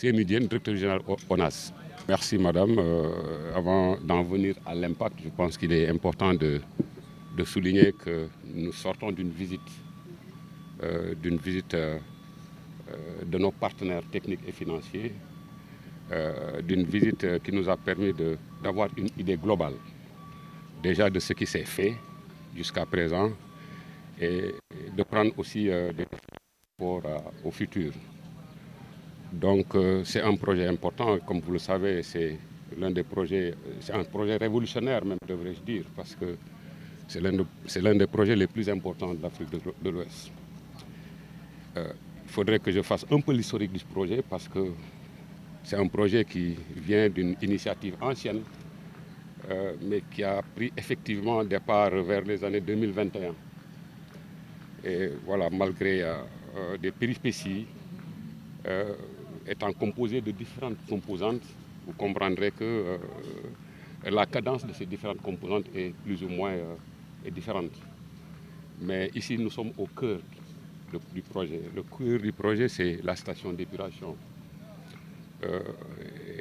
Seyni Diène, directeur général ONAS. Merci madame. Avant d'en venir à l'impact, je pense qu'il est important de souligner que nous sortons d'une visite de nos partenaires techniques et financiers, d'une visite qui nous a permis d'avoir une idée globale déjà de ce qui s'est fait jusqu'à présent et de prendre aussi des rapports au futur. Donc c'est un projet important, comme vous le savez, c'est l'un des projets, c'est un projet révolutionnaire même, devrais-je dire, parce que c'est l'un des projets les plus importants de l'Afrique de l'Ouest. Il faudrait que je fasse un peu l'historique du projet parce que c'est un projet qui vient d'une initiative ancienne, mais qui a pris effectivement départ vers les années 2021. Et voilà, malgré des péripéties, étant composé de différentes composantes, vous comprendrez que la cadence de ces différentes composantes est plus ou moins différente. Mais ici, nous sommes au cœur du projet. Le cœur du projet, c'est la station d'épuration.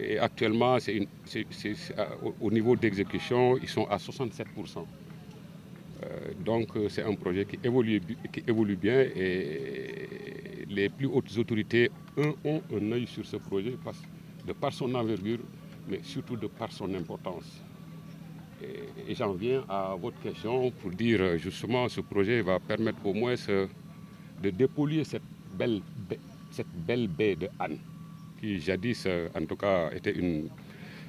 Et actuellement, au niveau d'exécution, ils sont à 67%. Donc c'est un projet qui évolue bien et les plus hautes autorités ont un œil sur ce projet de par son envergure, mais surtout de par son importance. Et j'en viens à votre question pour dire justement ce projet va permettre au moins de dépolluer cette belle baie de Han, qui jadis en tout cas était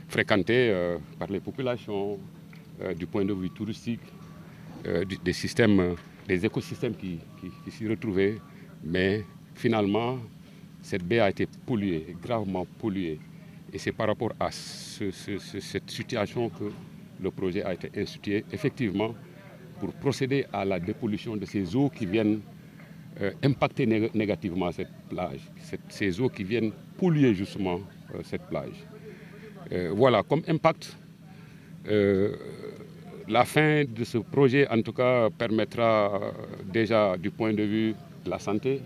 fréquentée par les populations du point de vue touristique, des écosystèmes qui s'y retrouvaient, mais finalement cette baie a été polluée, gravement polluée. Et c'est par rapport à cette situation que le projet a été institué, effectivement, pour procéder à la dépollution de ces eaux qui viennent impacter négativement cette plage, ces eaux qui viennent polluer justement cette plage. Voilà, comme impact, la fin de ce projet, en tout cas, permettra déjà du point de vue de la santé.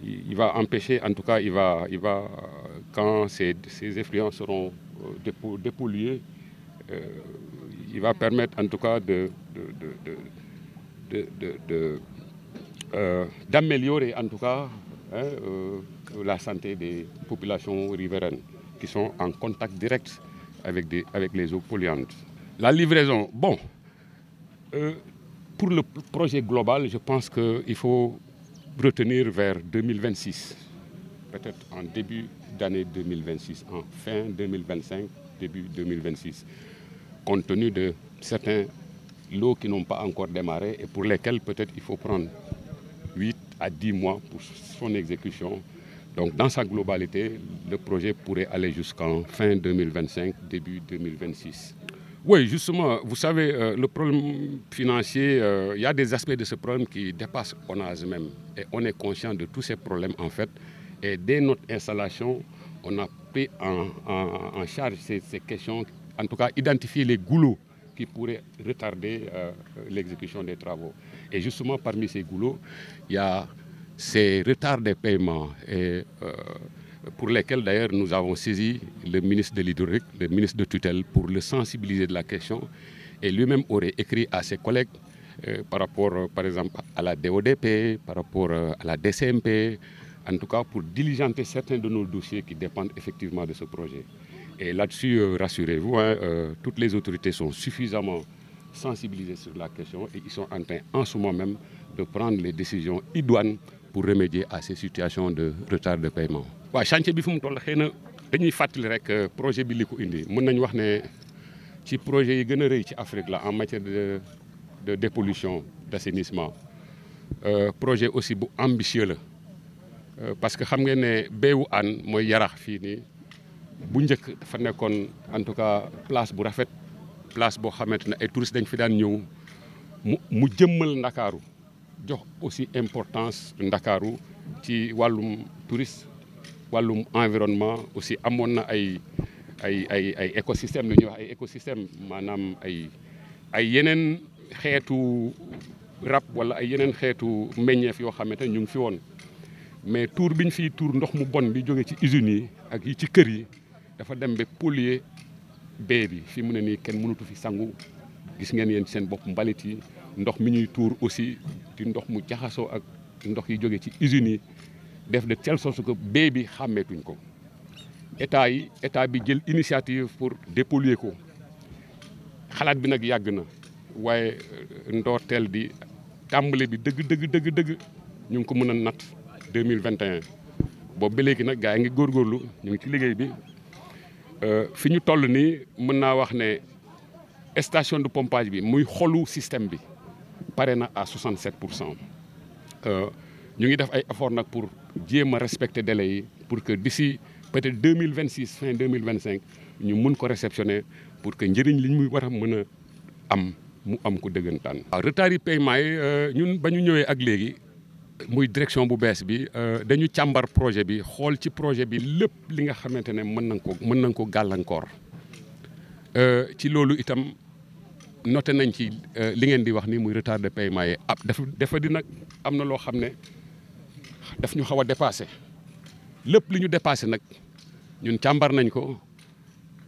Il va empêcher, en tout cas, quand ces effluents seront dépollués, il va permettre en tout cas d'améliorer en tout cas la santé des populations riveraines qui sont en contact direct avec les eaux polluantes. La livraison, bon, pour le projet global, je pense qu'il faut retenir vers 2026, peut-être en début d'année 2026, en fin 2025, début 2026, compte tenu de certains lots qui n'ont pas encore démarré et pour lesquels peut-être il faut prendre 8 à 10 mois pour son exécution. Donc dans sa globalité, le projet pourrait aller jusqu'en fin 2025, début 2026. Oui, justement, vous savez, le problème financier, il y a des aspects de ce problème qui dépassent ONAS même. Et on est conscient de tous ces problèmes en fait. Et dès notre installation, on a pris en charge ces questions, en tout cas identifier les goulots qui pourraient retarder l'exécution des travaux. Et justement, parmi ces goulots, il y a ces retards des paiements et pour lesquels d'ailleurs nous avons saisi le ministre de l'Hydraulique, le ministre de tutelle, pour le sensibiliser de la question. Et lui-même aurait écrit à ses collègues par rapport, par exemple, à la DODP, par rapport à la DCMP, en tout cas pour diligenter certains de nos dossiers qui dépendent effectivement de ce projet. Et là-dessus, rassurez-vous, toutes les autorités sont suffisamment sensibilisées sur la question et ils sont en train, en ce moment même, de prendre les décisions idoines pour remédier à ces situations de retard de paiement. Le chantier bi fu mu toll xëy na dañuy fàttali rek projet bi li ko indi mën nañu wax ne ci projet yi gën a rëy ci Afrique la en matière de dépollution, d'assainissement. Projet aussi bu ambitieux la parce que xam ngeen ne beewu Hann mooy Yarax fii nii bu njëkk dafa nekkoon en tout cas place bu rafet, place boo xamante ne ay touristes dañ fi daan ñëw mu jëmmal Ndakaaru jox aussi importance Ndakaaru ci wàllum touriste, wàllum environnement aussi amoon na ay écosystème la ñuy wax ay écosystème maanaam ay yeneen xeetu rab wala ay yeneen xeetu meññeef yoo xamante ne ñu ngi fi woon mais tuur bi ñu fiy tuur ndox mu bon bi jóge ci usines yi ak yi ci kër yi dafa dem ba polluer bee bi fi mu ne nii kenn mënatu fi sangu gis ngeen yéen seen bopp mbalit yi ndox mi ñuy tuur aussi di ndox mu jaxasoo ak ndox yi jóge ci usines yi def de telle sorte que bee bi xàmmeetuñ ko état bi jël initiative pour dépolluer ko xalaat bi nag yàgg na waaye ndoorteel di tàmbale bi dëgg ñu ngi ko mën a natt 2021 boobu ba léegi nag gars yi ngi góorgóorlu ñu ngi ci liggéey bi fi ñu toll nii mën naa wax ne station de pompage bi muy xolu système bi pare na à 67%. ñu ngi def ay effort nag pour jéem a respecter délai yi pour que d'ici peut-être 2026 fin 2025 ñu mën ko réceptionner pour que njëriñ li ñu war a mën a am mu am ko dëggantaan. waaw retard yi paiement yi ñun ba ñu ñëwee ak léegi muy direction bu bees bi dañu càmbar projet bi xool ci projet bi lépp li nga xamante ne mën nañ ko gàllankoor ci loolu itam noté nañ ci li ngeen di wax ni muy retard de paiement yi dafa di nag am na loo xam ne daf ñu xaw a dépassé lépp li ñu dépassé nag ñun càmbar nañ ko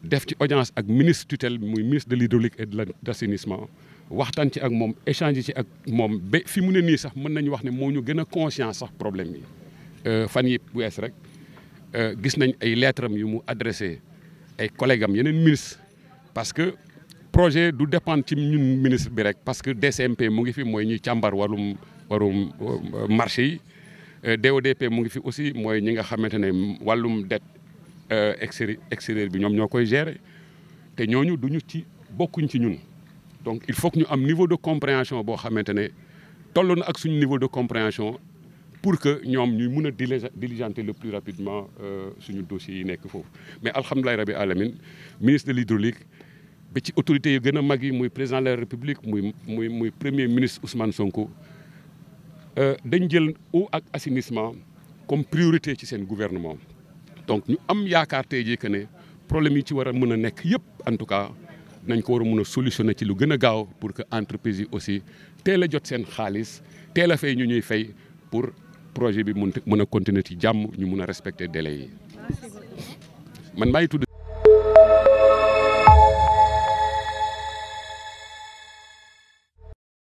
def ci audience ak ministre tutelle muy ministre de l'hydraulique et de l'assainissement waxtaan ci ak moom échange ci ak moom ba fi mu ne nii sax mën nañu wax ne moo ñu gën a conscient sax problème yi fan yi wees rek gis nañ ay lettres am yu mu adressé ay collègues am yeneen ministre parce que projet du dépendre ci ñun ministre bi rek parce que DCMP mu ngi fi mooy ñuy càmbar warum marché yi DODP mu ngi fi aussi mooy ñi nga xamante ne wàllum dette extérieur bi ñoom ñoo koy gérer te ñooñu duñu ci bokkuñ ci ñun donc il faut que ñu am niveau de compréhension boo xamante ne toll na ak suñu niveau de compréhension pour que ñoom ñuy mën a diligenter le plus rapidement suñu dossiers yi nekk foofu mais alhamdulilah rabbi alamin ministre de l'hydraulique ba ci autorités yu gën a mag yi muy président de la république muy premier ministre Ousmane Sonko dañ jël eau ak assainissement comme priorité ci seen gouvernement donc ñu am yaakaar tey jii que ne problème yi ci war a mën a nekk yëpp en tout cas nañ ko war a mën a solutionner ci lu gën a gaaw pour que entreprise yi aussi teel a jot seen xaalis teel a fay ñu ñuy fay pour projet bi mën a continuer ci jàmm ñu mën a respecter délai yi man maa ngi tudd